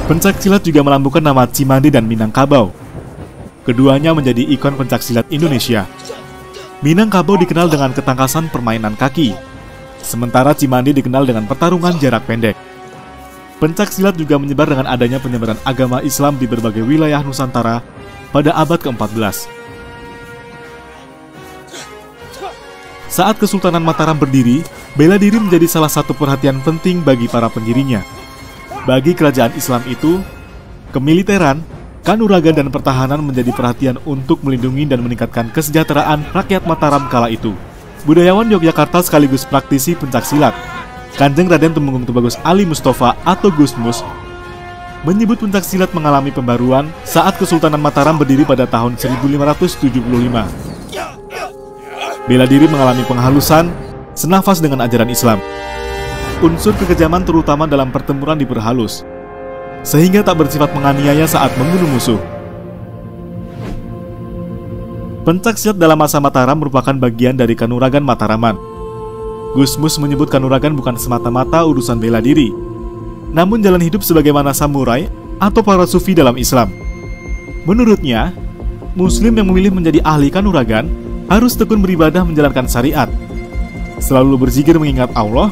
Pencaksilat juga melambungkan nama Cimandi dan Minangkabau. Keduanya menjadi ikon pencaksilat Indonesia. Minangkabau dikenal dengan ketangkasan permainan kaki, sementara Cimandi dikenal dengan pertarungan jarak pendek. Pencaksilat juga menyebar dengan adanya penyebaran agama Islam di berbagai wilayah Nusantara pada abad ke-14. Saat Kesultanan Mataram berdiri, bela diri menjadi salah satu perhatian penting bagi para pendirinya. Bagi kerajaan Islam itu, kemiliteran, kanuragan, dan pertahanan menjadi perhatian untuk melindungi dan meningkatkan kesejahteraan rakyat Mataram kala itu. Budayawan Yogyakarta sekaligus praktisi pencaksilat, Kanjeng Raden Tumenggung Tubagus Ali Mustafa atau Gusmus, menyebut pencaksilat mengalami pembaruan saat Kesultanan Mataram berdiri pada tahun 1575. Bela diri mengalami penghalusan senafas dengan ajaran Islam. Unsur kekejaman terutama dalam pertempuran diperhalus, sehingga tak bersifat menganiaya saat membunuh musuh. Pencaksilat dalam masa Mataram merupakan bagian dari kanuragan Mataraman. Gusmus menyebut kanuragan bukan semata-mata urusan bela diri, namun jalan hidup sebagaimana samurai atau para sufi dalam Islam. Menurutnya, Muslim yang memilih menjadi ahli kanuragan harus tekun beribadah menjalankan syariat, selalu berzikir mengingat Allah,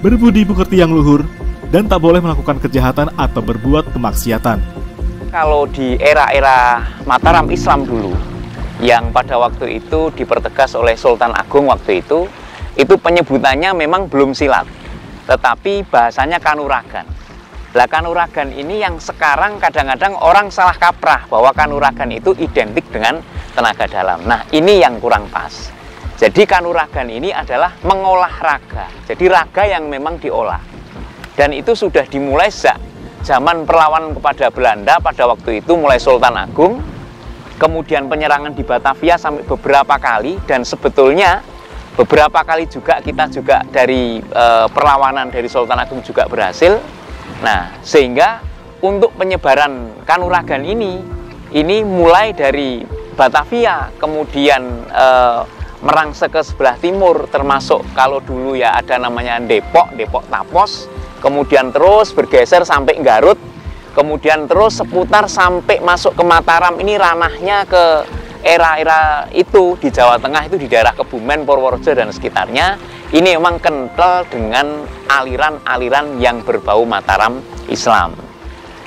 berbudi pekerti yang luhur, dan tak boleh melakukan kejahatan atau berbuat kemaksiatan. Kalau di era-era Mataram Islam dulu, yang pada waktu itu dipertegas oleh Sultan Agung waktu itu penyebutannya memang belum silat, tetapi bahasanya kanuragan. Lah kanuragan ini yang sekarang kadang-kadang orang salah kaprah bahwa kanuragan itu identik dengan tenaga dalam. Nah, ini yang kurang pas. Jadi kanuragan ini adalah mengolah raga. Jadi raga yang memang diolah. Dan itu sudah dimulai sejak zaman perlawanan kepada Belanda pada waktu itu, mulai Sultan Agung. Kemudian penyerangan di Batavia sampai beberapa kali, dan sebetulnya beberapa kali juga kita juga dari perlawanan dari Sultan Agung juga berhasil. Nah, sehingga untuk penyebaran kanuragan ini mulai dari Batavia, kemudian merangsek ke sebelah timur, termasuk kalau dulu ya ada namanya Depok Tapos, kemudian terus bergeser sampai Garut, kemudian terus seputar sampai masuk ke Mataram. Ini ranahnya ke era-era itu di Jawa Tengah, itu di daerah Kebumen, Purworejo dan sekitarnya. Ini memang kental dengan aliran-aliran yang berbau Mataram Islam.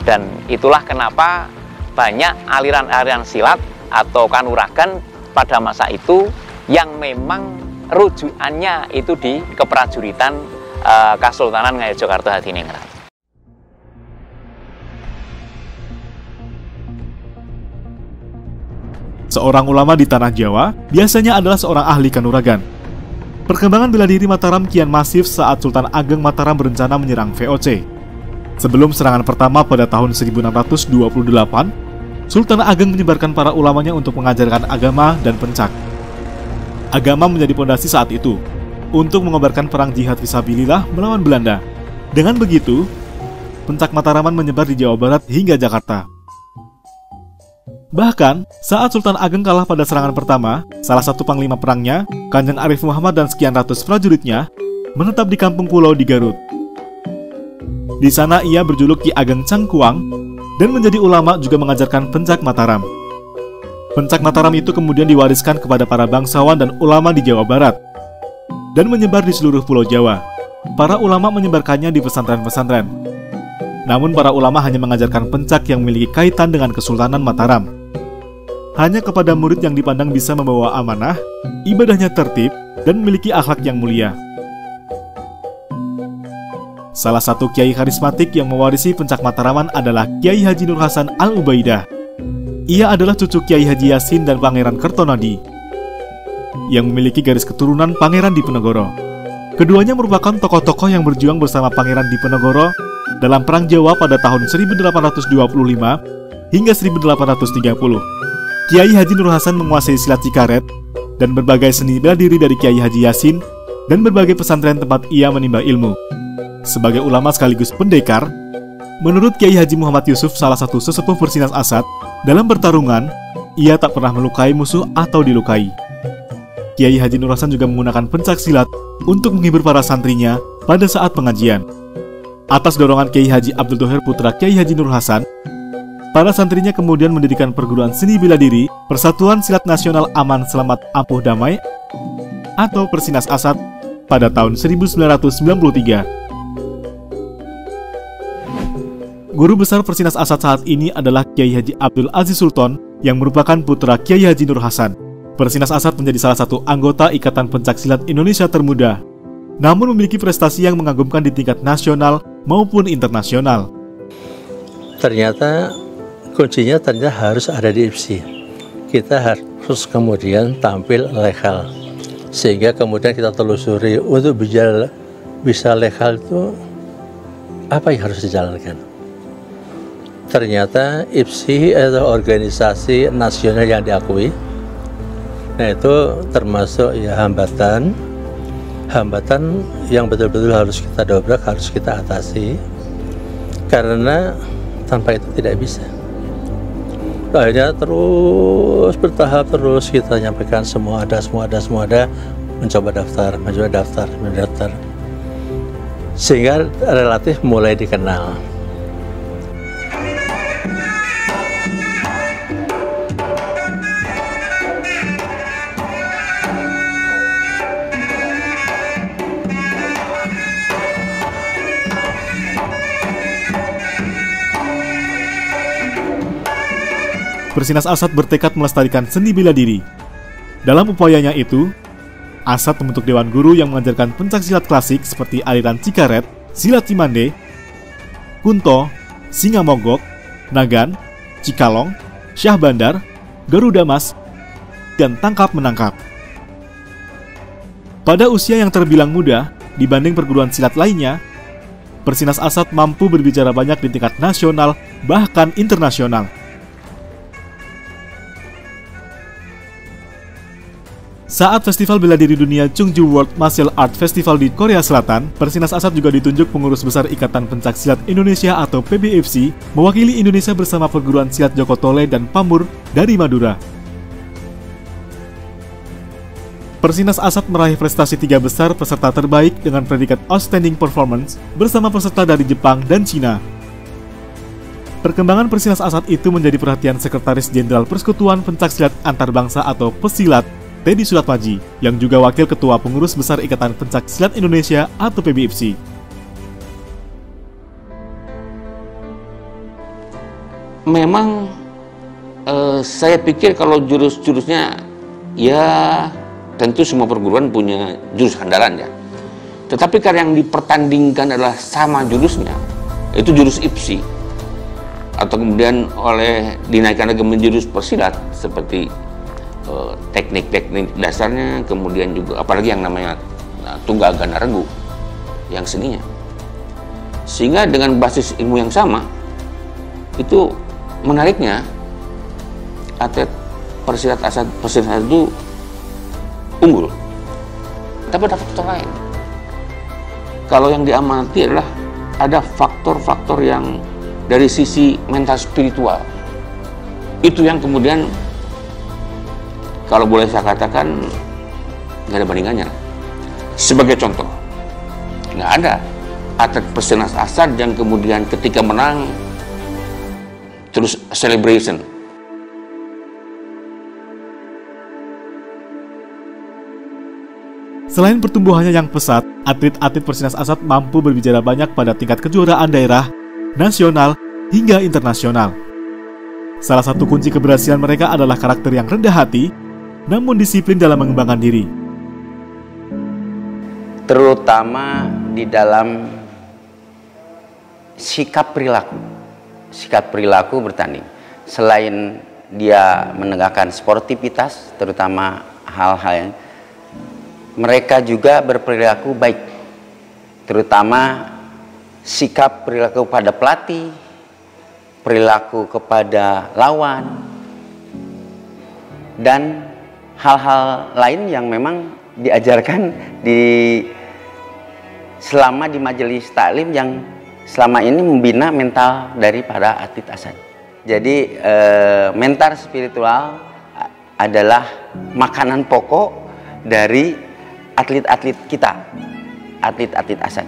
Dan itulah kenapa banyak aliran-aliran silat atau kanuragan pada masa itu yang memang rujukannya itu di keprajuritan Kesultanan Ngayogyakarta Hadiningrat. Seorang ulama di tanah Jawa biasanya adalah seorang ahli kanuragan. Perkembangan bela diri Mataram kian masif saat Sultan Ageng Mataram berencana menyerang VOC. Sebelum serangan pertama pada tahun 1628, Sultan Ageng menyebarkan para ulamanya untuk mengajarkan agama dan pencak. Agama menjadi pondasi saat itu untuk mengobarkan perang jihad fisabilillah melawan Belanda. Dengan begitu, pencak Mataraman menyebar di Jawa Barat hingga Jakarta. Bahkan, saat Sultan Ageng kalah pada serangan pertama, salah satu panglima perangnya, Kanjeng Arif Muhammad dan sekian ratus prajuritnya, menetap di kampung pulau di Garut. Di sana ia berjuluk Ki Ageng Cangkuang dan menjadi ulama juga mengajarkan pencak Mataram. Pencak Mataram itu kemudian diwariskan kepada para bangsawan dan ulama di Jawa Barat dan menyebar di seluruh pulau Jawa. Para ulama menyebarkannya di pesantren-pesantren. Namun para ulama hanya mengajarkan pencak yang memiliki kaitan dengan Kesultanan Mataram. Hanya kepada murid yang dipandang bisa membawa amanah, ibadahnya tertib, dan memiliki akhlak yang mulia. Salah satu kiai karismatik yang mewarisi pencak Mataraman adalah Kiai Haji Nur Hasan Al-Ubaidah. Ia adalah cucu Kiai Haji Yasin dan Pangeran Kertonadi, yang memiliki garis keturunan Pangeran Diponegoro. Keduanya merupakan tokoh-tokoh yang berjuang bersama Pangeran Diponegoro dalam Perang Jawa pada tahun 1825 hingga 1830. Kiai Haji Nur Hasan menguasai silat Cikaret dan berbagai seni bela diri dari Kiai Haji Yasin dan berbagai pesantren tempat ia menimba ilmu. Sebagai ulama sekaligus pendekar, menurut Kiai Haji Muhammad Yusuf, salah satu sesepuh Persinas Asad, dalam pertarungan, ia tak pernah melukai musuh atau dilukai. Kiai Haji Nur Hasan juga menggunakan pencak silat untuk menghibur para santrinya pada saat pengajian. Atas dorongan Kiai Haji Abdul Thohir putra Kiai Haji Nur Hasan, para santrinya kemudian mendirikan perguruan seni bela diri Persatuan Silat Nasional Aman Selamat Ampuh Damai atau Persinas Asad pada tahun 1993. Guru besar Persinas Asad saat ini adalah Kiai Haji Abdul Aziz Sultan yang merupakan putra Kiai Haji Nur Hasan. Persinas Asad menjadi salah satu anggota Ikatan Pencaksilat Indonesia termuda, namun memiliki prestasi yang mengagumkan di tingkat nasional maupun internasional. Ternyata kuncinya harus ada di IPSI. Kita harus kemudian tampil legal, sehingga kemudian kita telusuri untuk bisa legal itu apa yang harus dijalankan. Ternyata IPSI adalah organisasi nasional yang diakui. Nah, itu termasuk ya hambatan yang betul-betul harus kita dobrak, harus kita atasi, karena tanpa itu tidak bisa. Akhirnya terus bertahap, terus kita nyampaikan semua ada, mencoba daftar, sehingga relatif mulai dikenal. Persinas Asad bertekad melestarikan seni bela diri. Dalam upayanya itu, Asad membentuk Dewan Guru yang mengajarkan pencaksilat klasik seperti aliran Cikaret, Silat Cimande, Kunto, Singa Mogok, Nagan, Cikalong, Syah Bandar, Garuda Mas, dan Tangkap Menangkap. Pada usia yang terbilang muda dibanding perguruan silat lainnya, Persinas Asad mampu berbicara banyak di tingkat nasional bahkan internasional. Saat Festival Bela Diri Dunia Chungju World Martial Art Festival di Korea Selatan, Persinas Asad juga ditunjuk pengurus besar Ikatan Pencaksilat Indonesia atau PBFC, mewakili Indonesia bersama perguruan silat Joko Tole dan Pamur dari Madura. Persinas Asad meraih prestasi 3 besar peserta terbaik dengan predikat Outstanding Performance bersama peserta dari Jepang dan Cina. Perkembangan Persinas Asad itu menjadi perhatian Sekretaris Jenderal Persekutuan Pencaksilat Antarbangsa atau Pesilat, Teddy Suratmaji, yang juga Wakil Ketua Pengurus Besar Ikatan Pencaksilat Indonesia atau PBFC. Memang saya pikir kalau jurus-jurusnya, ya tentu semua perguruan punya jurus andalan ya. Tetapi kalau yang dipertandingkan adalah sama jurusnya, itu jurus IPSI. Atau kemudian dinaikkan lagi menjadi jurus persilat seperti teknik-teknik dasarnya, kemudian juga apalagi yang namanya tunggal gana regu yang seninya, sehingga dengan basis ilmu yang sama itu menariknya atlet Persinas Asad itu unggul. Tapi ada faktor lain. Kalau yang diamati adalah ada faktor-faktor yang dari sisi mental spiritual, itu yang kemudian kalau boleh saya katakan nggak ada bandingannya. Sebagai contoh, nggak ada atlet Persinas Asad yang kemudian ketika menang terus celebration. Selain pertumbuhannya yang pesat, atlet-atlet Persinas Asad mampu berbicara banyak pada tingkat kejuaraan daerah, nasional, hingga internasional. Salah satu kunci keberhasilan mereka adalah karakter yang rendah hati, namun disiplin dalam mengembangkan diri. Terutama di dalam sikap perilaku bertanding. Selain dia menegakkan sportivitas, terutama hal-hal yang mereka juga berperilaku baik, terutama sikap perilaku pada pelatih, perilaku kepada lawan, dan hal-hal lain yang memang diajarkan selama di majelis taklim yang selama ini membina mental dari para atlet Asad. Jadi mental spiritual adalah makanan pokok dari atlet-atlet kita, atlet-atlet Asad.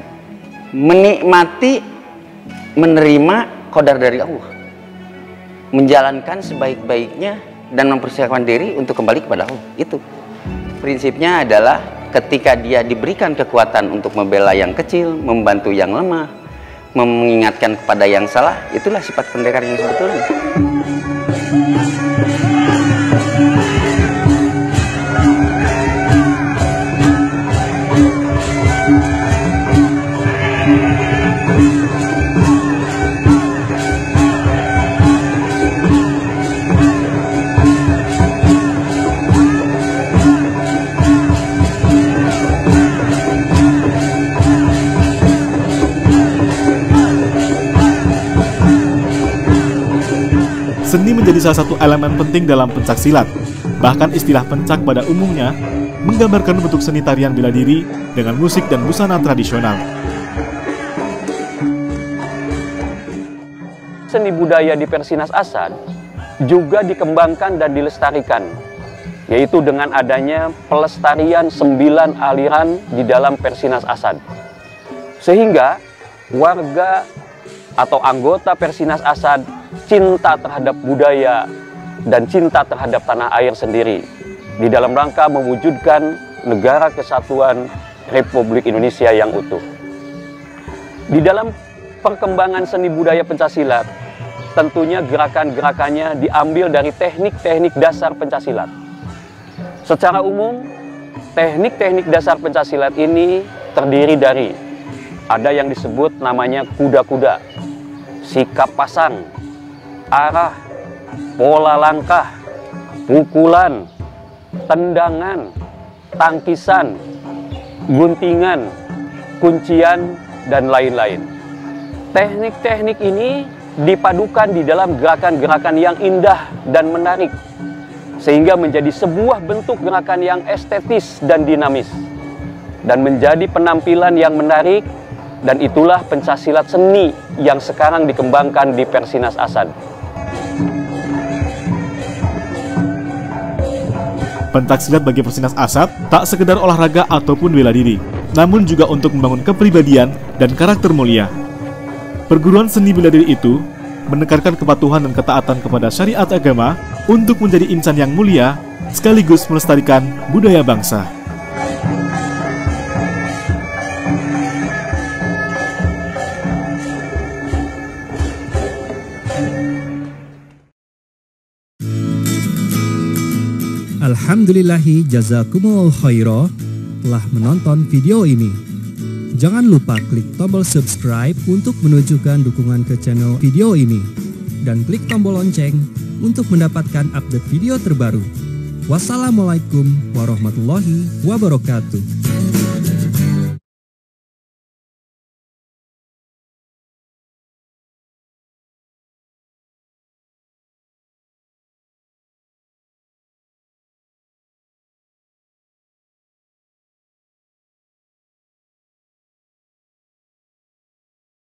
menikmati, menerima qadar dari Allah, menjalankan sebaik-baiknya dan mempersiapkan diri untuk kembali kepada Allah. Itu prinsipnya adalah ketika dia diberikan kekuatan untuk membela yang kecil, membantu yang lemah, mengingatkan kepada yang salah, itulah sifat pendekar yang sebetulnya. Seni menjadi salah satu elemen penting dalam pencaksilat. Bahkan istilah pencak pada umumnya menggambarkan bentuk seni tarian bela diri dengan musik dan busana tradisional. Seni budaya di Persinas Asad juga dikembangkan dan dilestarikan, yaitu dengan adanya pelestarian 9 aliran di dalam Persinas Asad. Sehingga warga atau anggota Persinas Asad cinta terhadap budaya dan cinta terhadap tanah air sendiri di dalam rangka mewujudkan negara kesatuan Republik Indonesia yang utuh. Di dalam perkembangan seni budaya pencaksilat, tentunya gerakan-gerakannya diambil dari teknik-teknik dasar pencaksilat. Secara umum, teknik-teknik dasar pencaksilat ini terdiri dari ada yang disebut namanya kuda-kuda, sikap pasang, arah, pola langkah, pukulan, tendangan, tangkisan, guntingan, kuncian, dan lain-lain. Teknik-teknik ini dipadukan di dalam gerakan-gerakan yang indah dan menarik, sehingga menjadi sebuah bentuk gerakan yang estetis dan dinamis, dan menjadi penampilan yang menarik, dan itulah pencaksilat seni yang sekarang dikembangkan di Persinas Asad. Pencaksilat bagi Persinas Asad tak sekedar olahraga ataupun bela diri, namun juga untuk membangun kepribadian dan karakter mulia. Perguruan seni bela diri itu menekankan kepatuhan dan ketaatan kepada syariat agama untuk menjadi insan yang mulia, sekaligus melestarikan budaya bangsa. Alhamdulillahi jazakumullah khairah telah menonton video ini. Jangan lupa klik tombol subscribe untuk menunjukkan dukungan ke channel video ini. Dan klik tombol lonceng untuk mendapatkan update video terbaru. Wassalamualaikum warahmatullahi wabarakatuh.